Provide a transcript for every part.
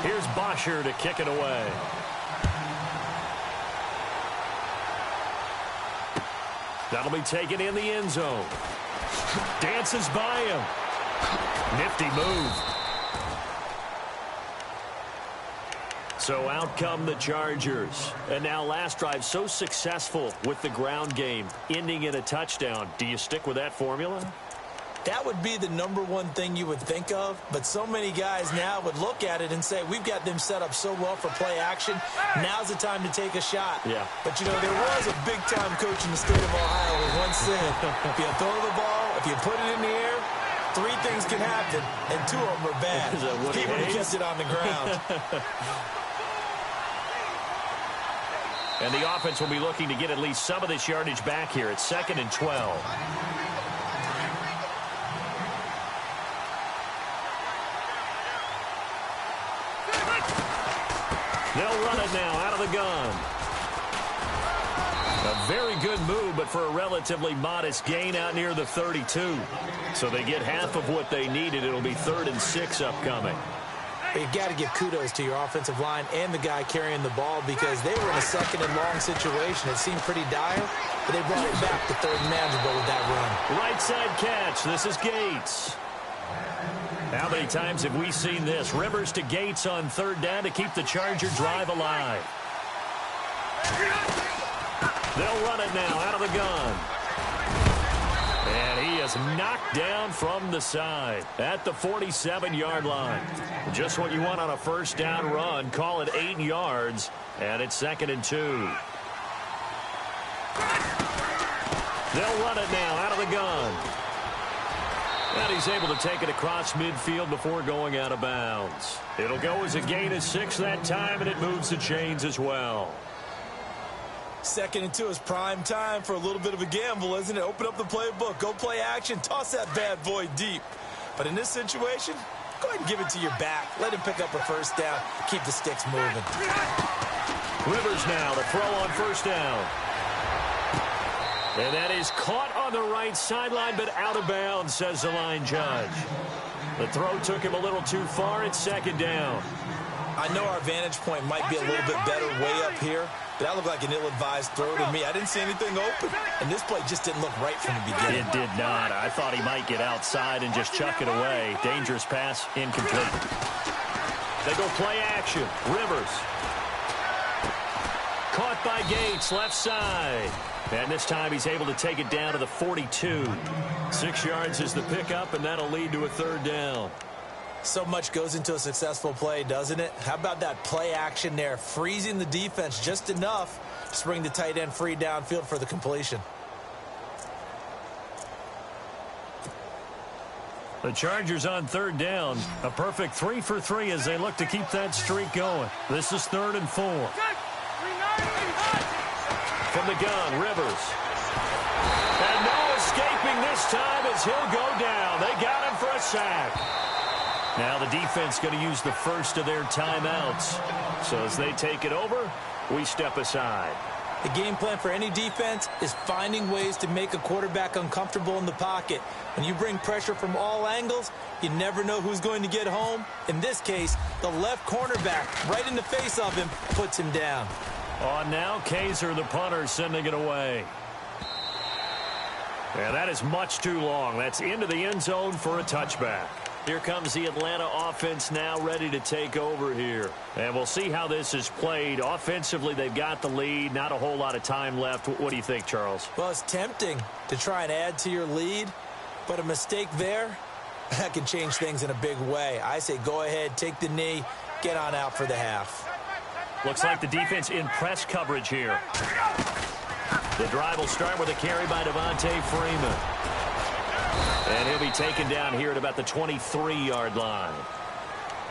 Here's Bosher to kick it away. That'll be taken in the end zone. Dances by him. Nifty move. So out come the Chargers. And now last drive so successful with the ground game, ending in a touchdown. Do you stick with that formula? That would be the number one thing you would think of, but so many guys now would look at it and say, we've got them set up so well for play action, now's the time to take a shot. Yeah. But, you know, there was a big-time coach in the state of Ohio who once said, if you throw the ball, if you put it in the air, 3 things can happen, and 2 of them are bad. He would have kept it on the ground. And the offense will be looking to get at least some of this yardage back here. It's 2nd and 12. They'll run it now out of the gun. A very good move, but for a relatively modest gain out near the 32. So they get half of what they needed. It'll be 3rd and 6 upcoming. You've got to give kudos to your offensive line and the guy carrying the ball because they were in a 2nd and long situation. It seemed pretty dire, but they brought it back to 3rd and manageable with that run. Right side catch. This is Gates. How many times have we seen this? Rivers to Gates on 3rd down to keep the Charger drive alive. They'll run it now out of the gun. And he is knocked down from the side at the 47-yard line. Just what you want on a 1st down run. Call it 8 yards, and it's 2nd and 2. They'll run it now out of the gun. And he's able to take it across midfield before going out of bounds. It'll go as a gain of 6 that time, and it moves the chains as well. 2nd and 2 is prime time for a little bit of a gamble, isn't it? Open up the playbook, go play action, toss that bad boy deep. But in this situation, go ahead and give it to your back. Let him pick up a 1st down, keep the sticks moving. Rivers now to throw on 1st down. And that is caught on the right sideline, but out of bounds, says the line judge. The throw took him a little too far. It's 2nd down. I know our vantage point might be a little bit better way up here, but that looked like an ill-advised throw to me. I didn't see anything open, and this play just didn't look right from the beginning. It did not. I thought he might get outside and just chuck it away. Dangerous pass, incomplete. They go play action. Rivers. Caught by Gates, left side. And this time he's able to take it down to the 42. 6 yards is the pickup, and that'll lead to a 3rd down. So much goes into a successful play, doesn't it? How about that play action there, freezing the defense just enough to bring the tight end free downfield for the completion. The Chargers on 3rd down. A perfect 3 for 3 as they look to keep that streak going. This is 3rd and 4. From the gun, Rivers. And no escaping this time as he'll go down. They got him for a sack. Now the defense going to use the first of their timeouts. So as they take it over, we step aside. The game plan for any defense is finding ways to make a quarterback uncomfortable in the pocket. When you bring pressure from all angles, you never know who's going to get home. In this case, the left cornerback, right in the face of him, puts him down. On now, Kaiser, the punter, sending it away. Yeah, that is much too long. That's into the end zone for a touchback. Here comes the Atlanta offense now ready to take over here. And we'll see how this is played. Offensively, they've got the lead. Not a whole lot of time left. What do you think, Charles? Well, it's tempting to try and add to your lead, but a mistake there, that can change things in a big way. I say go ahead, take the knee, get on out for the half. Looks like the defense in press coverage here. The drive will start with a carry by Devontae Freeman. And he'll be taken down here at about the 23-yard line.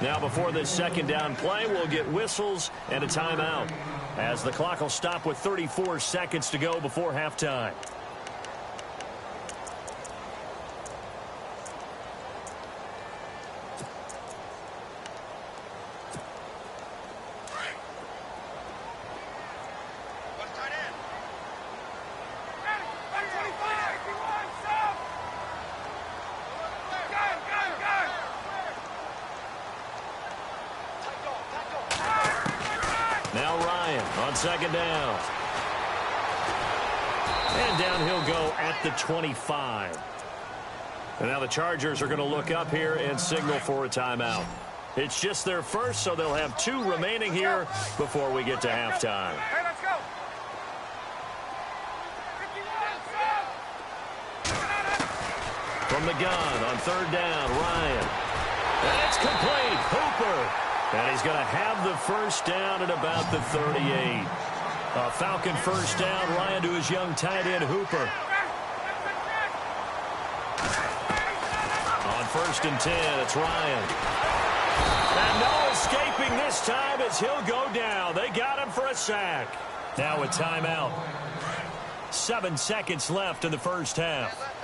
Now before this 2nd down play, we'll get whistles and a timeout, as the clock will stop with 34 seconds to go before halftime. Now Ryan on second down. And down he'll go at the 25. And now the Chargers are going to look up here and signal for a timeout. It's just their first, so they'll have 2 remaining here before we get to halftime. Hey, let's go. From the gun on third down, Ryan. And it's complete. Hooper. And he's going to have the first down at about the 38. A Falcon first down. Ryan to his young tight end, Hooper. On first and 10, it's Ryan. And no escaping this time as he'll go down. They got him for a sack. Now a timeout. 7 seconds left in the first half.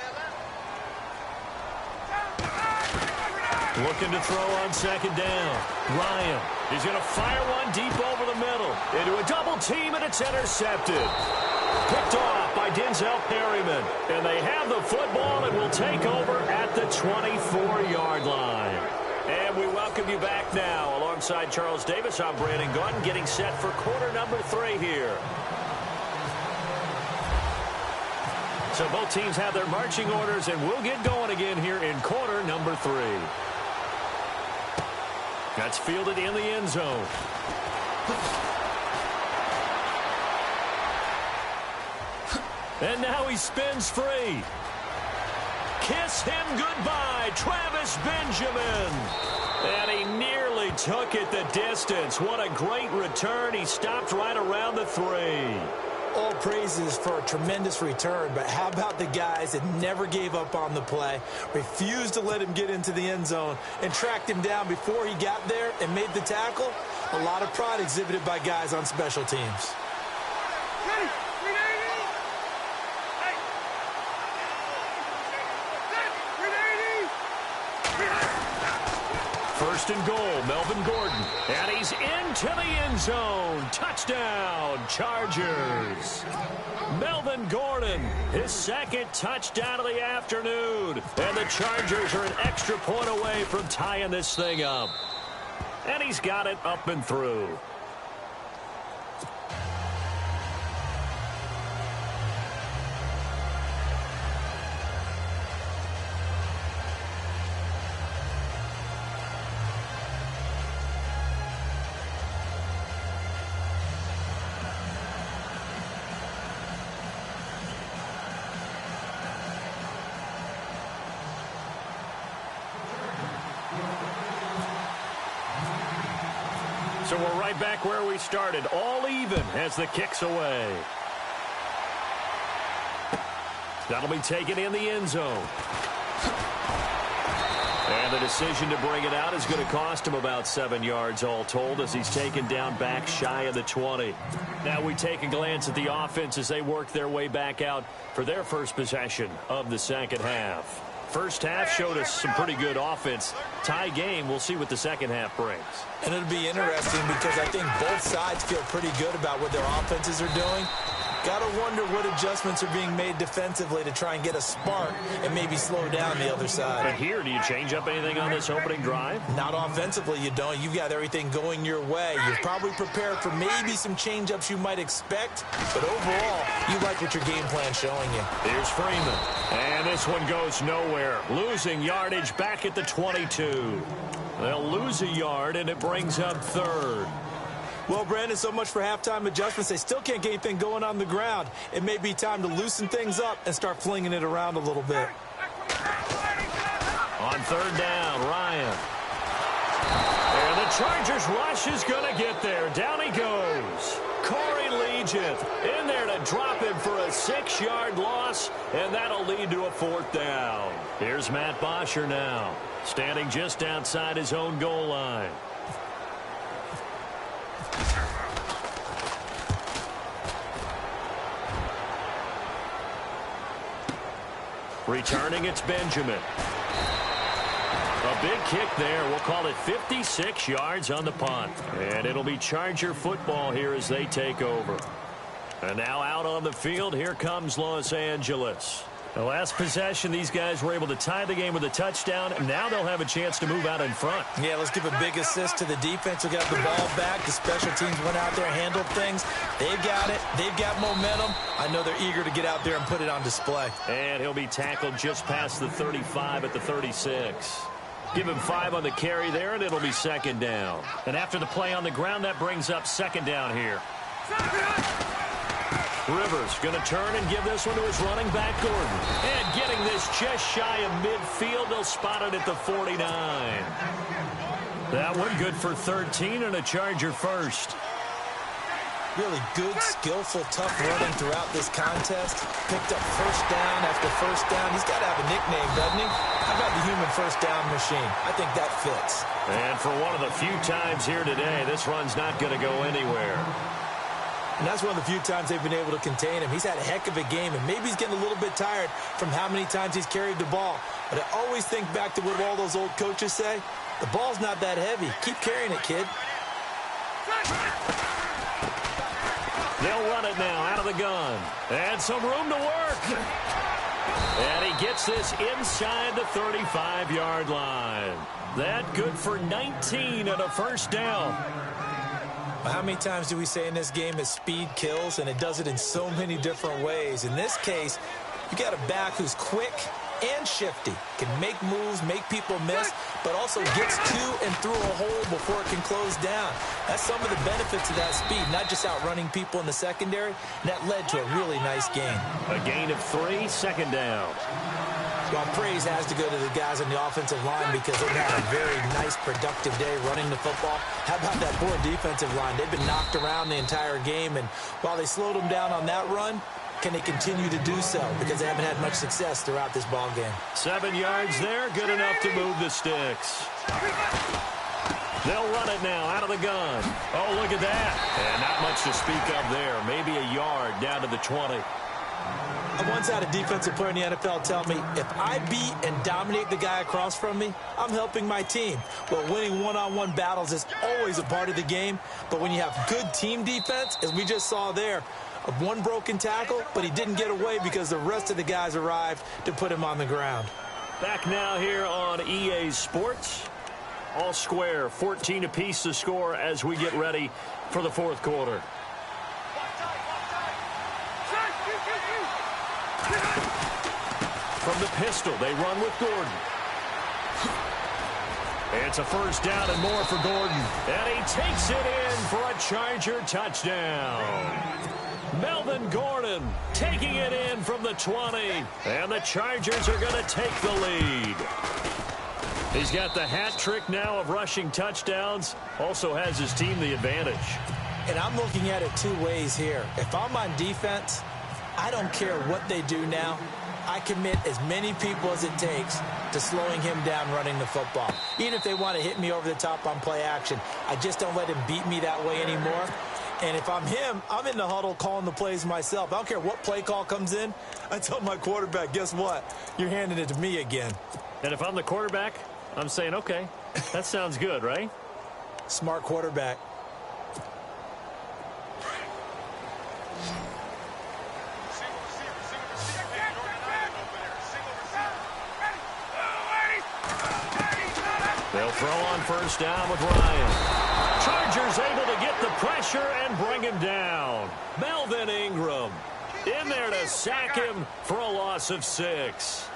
Looking to throw on second down. Ryan. He's going to fire one deep over the middle. Into a double team, and it's intercepted. Picked off by Denzel Perryman. And they have the football and will take over at the 24-yard line. And we welcome you back now. Alongside Charles Davis, I'm Brandon Gunn, getting set for quarter number 3 here. So both teams have their marching orders, and we'll get going again here in quarter number 3. That's fielded in the end zone. And now he spins free. Kiss him goodbye, Travis Benjamin. And he nearly took it the distance. What a great return. He stopped right around the 3. All praises for a tremendous return, but how about the guys that never gave up on the play, refused to let him get into the end zone, and tracked him down before he got there and made the tackle? A lot of pride exhibited by guys on special teams. First and goal, Melvin Gordon. And he's into the end zone. Touchdown, Chargers. Melvin Gordon, his second touchdown of the afternoon. And the Chargers are an extra point away from tying this thing up. And he's got it up and through. So we're right back where we started, all even as the kick's away. That'll be taken in the end zone. And the decision to bring it out is going to cost him about 7 yards all told as he's taken down back shy of the 20. Now we take a glance at the offense as they work their way back out for their first possession of the second half. First half showed us some pretty good offense. Tie game, we'll see what the second half brings. And it'll be interesting because I think both sides feel pretty good about what their offenses are doing. Got to wonder what adjustments are being made defensively to try and get a spark and maybe slow down the other side. But here, do you change up anything on this opening drive? Not offensively, you don't. You've got everything going your way. You're probably prepared for maybe some change-ups you might expect, but overall, you like what your game plan's showing you. Here's Freeman. And this one goes nowhere. Losing yardage back at the 22. They'll lose a yard, and it brings up third. Well, Brandon, so much for halftime adjustments. They still can't get anything going on the ground. It may be time to loosen things up and start flinging it around a little bit. On third down, Ryan. And the Chargers rush is going to get there. Down he goes. Corey Legent in there to drop him for a 6-yard loss, and that'll lead to a fourth down. Here's Matt Bosher now, standing just outside his own goal line. Returning, it's Benjamin. A big kick there. We'll call it 56 yards on the punt. And it'll be Charger football here as they take over. And now out on the field, here comes Los Angeles. The last possession, these guys were able to tie the game with a touchdown, and now they'll have a chance to move out in front. Yeah, let's give a big assist to the defense who got the ball back. The special teams went out there, handled things. They've got it. They've got momentum. I know they're eager to get out there and put it on display. And he'll be tackled just past the 35 at the 36. Give him 5 on the carry there, and it'll be second down. And after the play on the ground, that brings up second down here. Rivers going to turn and give this one to his running back, Gordon. And getting this just shy of midfield, they'll spot it at the 49. That one good for 13 and a Charger first. Really good, skillful, tough running throughout this contest. Picked up first down after first down. He's got to have a nickname, doesn't he? How about the human first down machine? I think that fits. And for one of the few times here today, this run's not going to go anywhere. And that's one of the few times they've been able to contain him. He's had a heck of a game, and maybe he's getting a little bit tired from how many times he's carried the ball. But I always think back to what all those old coaches say. The ball's not that heavy. Keep carrying it, kid. They'll run it now out of the gun. And some room to work. And he gets this inside the 35-yard line. That good for 19 and a first down. How many times do we say in this game that speed kills, and it does it in so many different ways? In this case, you got a back who's quick and shifty, can make moves, make people miss, but also gets to and through a hole before it can close down. That's some of the benefits of that speed, not just outrunning people in the secondary. And that led to a really nice gain. A gain of 3, second down. Well, praise has to go to the guys on the offensive line because they've had a very nice, productive day running the football. How about that poor defensive line? They've been knocked around the entire game, and while they slowed them down on that run, can they continue to do so? Because they haven't had much success throughout this ball game. 7 yards there, good enough to move the sticks. They'll run it now out of the gun. Oh, look at that. And not much to speak of there. Maybe a yard down to the 20. I once had a defensive player in the NFL tell me, if I beat and dominate the guy across from me, I'm helping my team. Well, winning one-on-one battles is always a part of the game, but when you have good team defense, as we just saw there, one broken tackle, but he didn't get away because the rest of the guys arrived to put him on the ground. Back now here on EA Sports. All square, 14 apiece to score as we get ready for the fourth quarter. From the pistol, they run with Gordon. It's a first down and more for Gordon. And he takes it in for a Charger touchdown. Melvin Gordon taking it in from the 20. And the Chargers are going to take the lead. He's got the hat trick now of rushing touchdowns. Also has his team the advantage. And I'm looking at it 2 ways here. If I'm on defense, I don't care what they do now. I commit as many people as it takes to slowing him down running the football. Even if they want to hit me over the top on play action, I just don't let him beat me that way anymore. And if I'm him, I'm in the huddle calling the plays myself. I don't care what play call comes in. I tell my quarterback, guess what? You're handing it to me again. And if I'm the quarterback, I'm saying, okay, that sounds good, right? Smart quarterback. They'll throw on first down with Ryan. Chargers able to get the pressure and bring him down. Melvin Ingram in there to sack him for a loss of 6.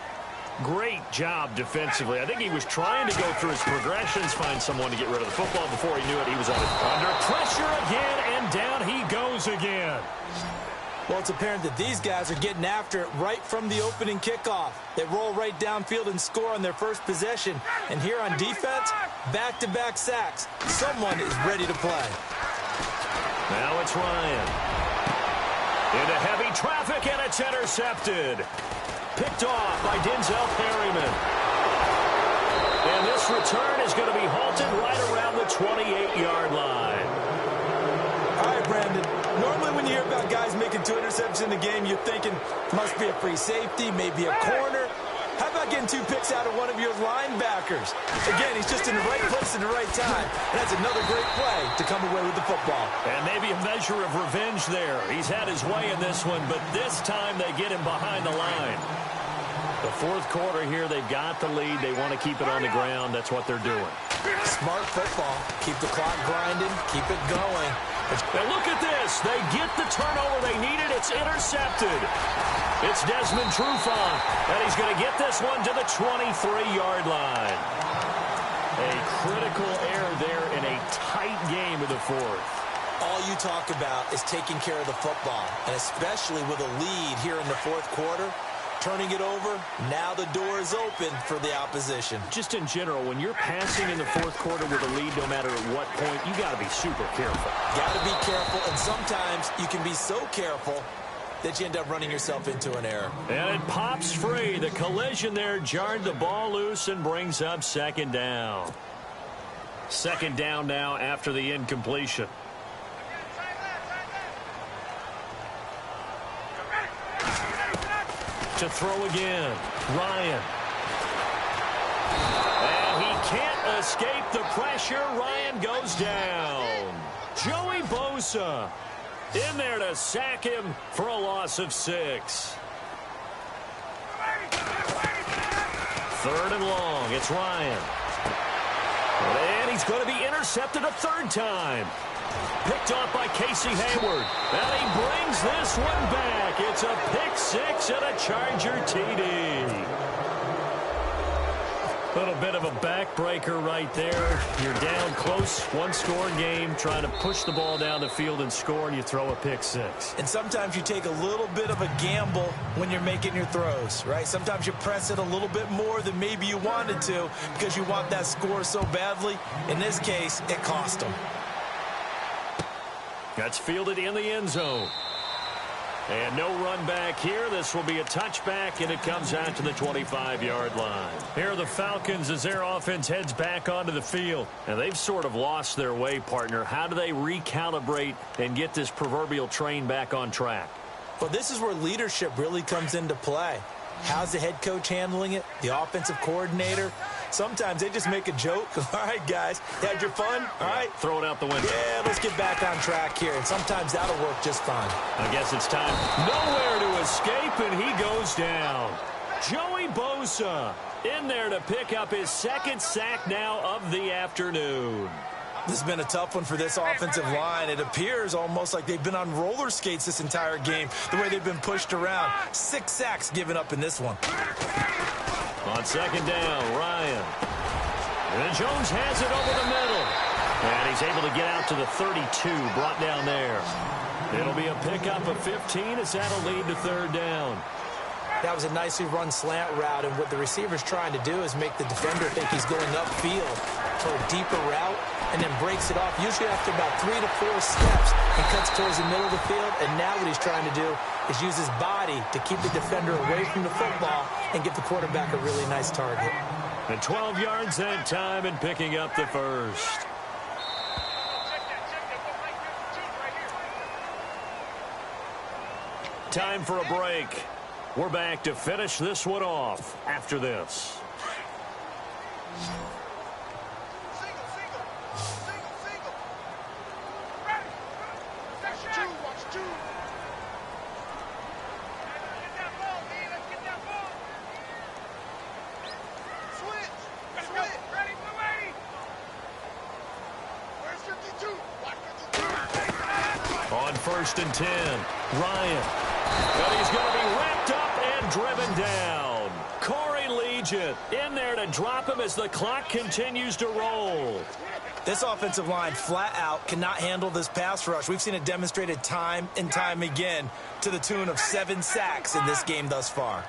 Great job defensively. I think he was trying to go through his progressions, find someone to get rid of the football. Before he knew it, he was under pressure again, and down he goes again. Well, it's apparent that these guys are getting after it right from the opening kickoff. They roll right downfield and score on their first possession. And here on defense, back-to-back sacks. Someone is ready to play. Now it's Ryan. Into heavy traffic, and it's intercepted. Picked off by Denzel Perryman. And this return is going to be halted right around the 28-yard line. All right, Brandon. Normally when you hear about guys making 2 interceptions in the game, you're thinking must be a free safety, maybe a corner. How about getting 2 picks out of one of your linebackers? Again, he's just in the right place at the right time. And that's another great play to come away with the football. And maybe a measure of revenge there. He's had his way in this one, but this time they get him behind the line. The fourth quarter here, they've got the lead. They want to keep it on the ground. That's what they're doing. Smart football. Keep the clock grinding. Keep it going. Now look at this. They get the turnover they needed. It's intercepted. It's Desmond Trufant, and he's going to get this one to the 23-yard line. A critical error there in a tight game of the fourth. All you talk about is taking care of the football, and especially with a lead here in the fourth quarter. Turning it over, now the door is open for the opposition. Just in general, when you're passing in the fourth quarter with a lead, no matter at what point, you got to be super careful. Got to be careful, and sometimes you can be so careful that you end up running yourself into an error. And it pops free. The collision there jarred the ball loose and brings up second down. Second down now after the incompletion. To throw again, Ryan. And he can't escape the pressure. Ryan goes down. Joey Bosa in there to sack him for a loss of 6. Third and long, it's Ryan. And he's going to be intercepted a third time. Picked off by Casey Hayward. And he brings this one back. It's a pick 6 and a Charger TD. A little bit of a backbreaker right there. You're down close, one-score game, trying to push the ball down the field and score, and you throw a pick 6. And sometimes you take a little bit of a gamble when you're making your throws, right? Sometimes you press it a little bit more than maybe you wanted to because you want that score so badly. In this case, it cost them. That's fielded in the end zone. And no run back here. This will be a touchback, and it comes out to the 25-yard line. Here are the Falcons as their offense heads back onto the field. And they've sort of lost their way, partner. How do they recalibrate and get this proverbial train back on track? Well, this is where leadership really comes into play. How's the head coach handling it? The offensive coordinator? Sometimes they just make a joke. All right, guys, had your fun? All right. Throw it out the window. Yeah, let's get back on track here. And sometimes that'll work just fine. I guess it's time. Nowhere to escape, and he goes down. Joey Bosa in there to pick up his second sack now of the afternoon. This has been a tough one for this offensive line. It appears almost like they've been on roller skates this entire game, the way they've been pushed around. 6 sacks given up in this one. On second down, Ryan. And Jones has it over the middle. And he's able to get out to the 32, brought down there. It'll be a pickup of 15 as that'll lead to third down. That was a nicely run slant route, and what the receiver's trying to do is make the defender think he's going upfield for a deeper route, and then breaks it off, usually after about 3 to 4 steps, and cuts towards the middle of the field. And now what he's trying to do is use his body to keep the defender away from the football and give the quarterback a really nice target. And 12 yards that time, and picking up the first. Time for a break. We're back to finish this one off after this. On 1st and 10, Ryan. But he's going to be wrapped up and driven down. Corey Legion in there to drop him as the clock continues to roll. This offensive line flat out cannot handle this pass rush. We've seen it demonstrated time and time again to the tune of 7 sacks in this game thus far.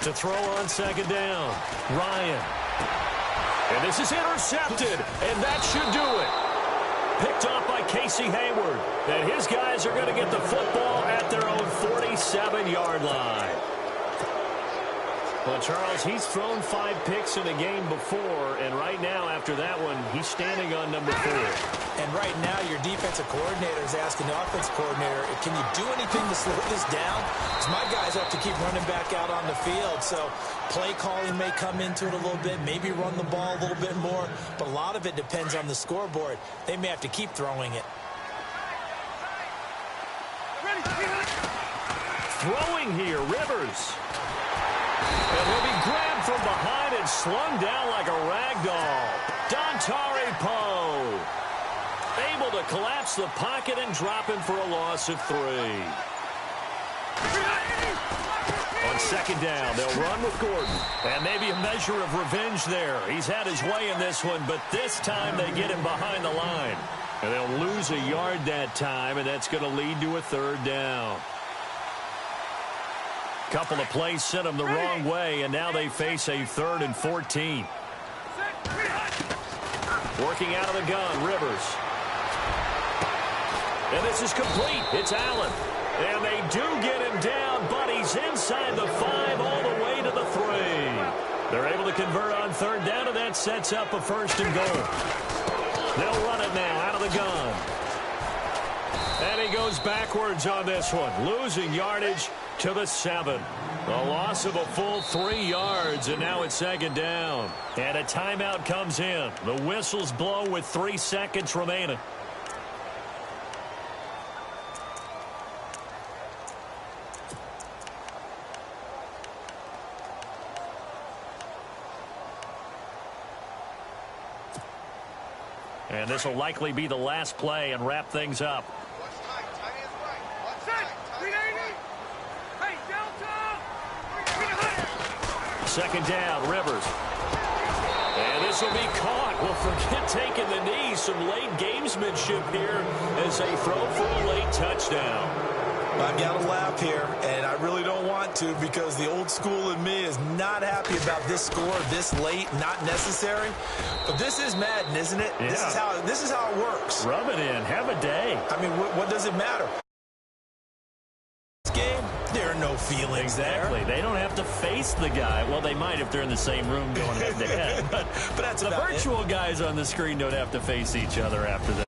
To throw on second down, Ryan. And this is intercepted, and that should do it. Picked off by Casey Hayward. And his guys are going to get the football at their own 47-yard line. Well, Charles, he's thrown 5 picks in a game before, and right now, after that one, he's standing on number 4. And right now, your defensive coordinator is asking the offensive coordinator, can you do anything to slow this down? Because my guys have to keep running back out on the field, so play calling may come into it a little bit, maybe run the ball a little bit more, but a lot of it depends on the scoreboard. They may have to keep throwing it. throwing here. Rivers. And he'll be grabbed from behind and slung down like a rag doll. Dontari Poe able to collapse the pocket and drop him for a loss of 3. On second down, they'll run with Gordon. And maybe a measure of revenge there. He's had his way in this one, but this time they get him behind the line. And they'll lose a yard that time, and that's going to lead to a 3rd down. Couple of plays sent them the wrong way, and now they face a 3rd and 14. Working out of the gun, Rivers. And this is complete. It's Allen. And they do get him down, but he's inside the 5 all the way to the 3. They're able to convert on 3rd down, and that sets up a 1st and goal. They'll run it now out of the gun. And he goes backwards on this one, losing yardage to the 7. A loss of a full 3 yards, and now it's 2nd down. And a timeout comes in. The whistles blow with 3 seconds remaining. And this will likely be the last play and wrap things up. Second down, Rivers. And this will be caught. Well, forget taking the knee. Some late gamesmanship here as they throw for a late touchdown. I've got to laugh here, and I really don't want to because the old school in me is not happy about this score this late, not necessary. But this is Madden, isn't it? Yeah. This is how it works. Rub it in. Have a day. I mean, what does it matter? This game, there are no feelings exactly. there. They don't have to face the guy. Well, they might if they're in the same room going head-to-head. But that's the virtual guys on the screen don't have to face each other after that.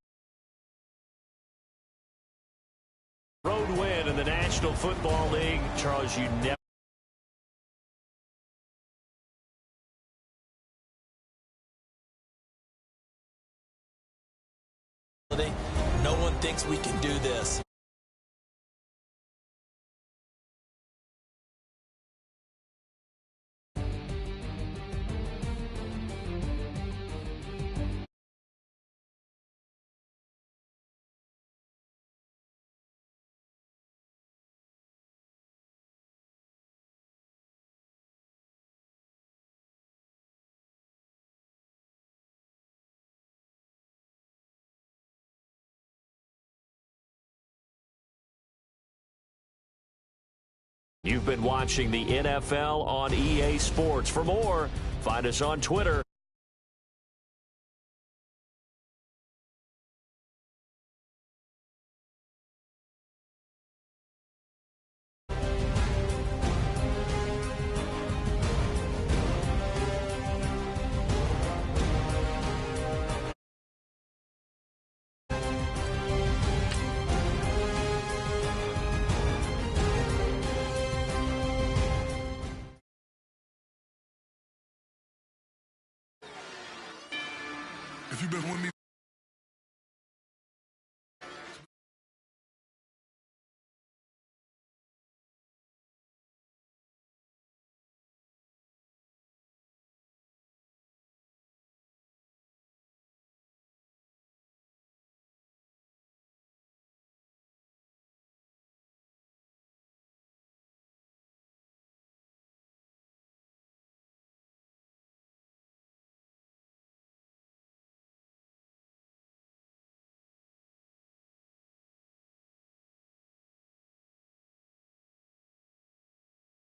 Road win in the National Football League. Charles, you never. No one thinks we can do this. You've been watching the NFL on EA Sports. For more, find us on Twitter. If you've been with me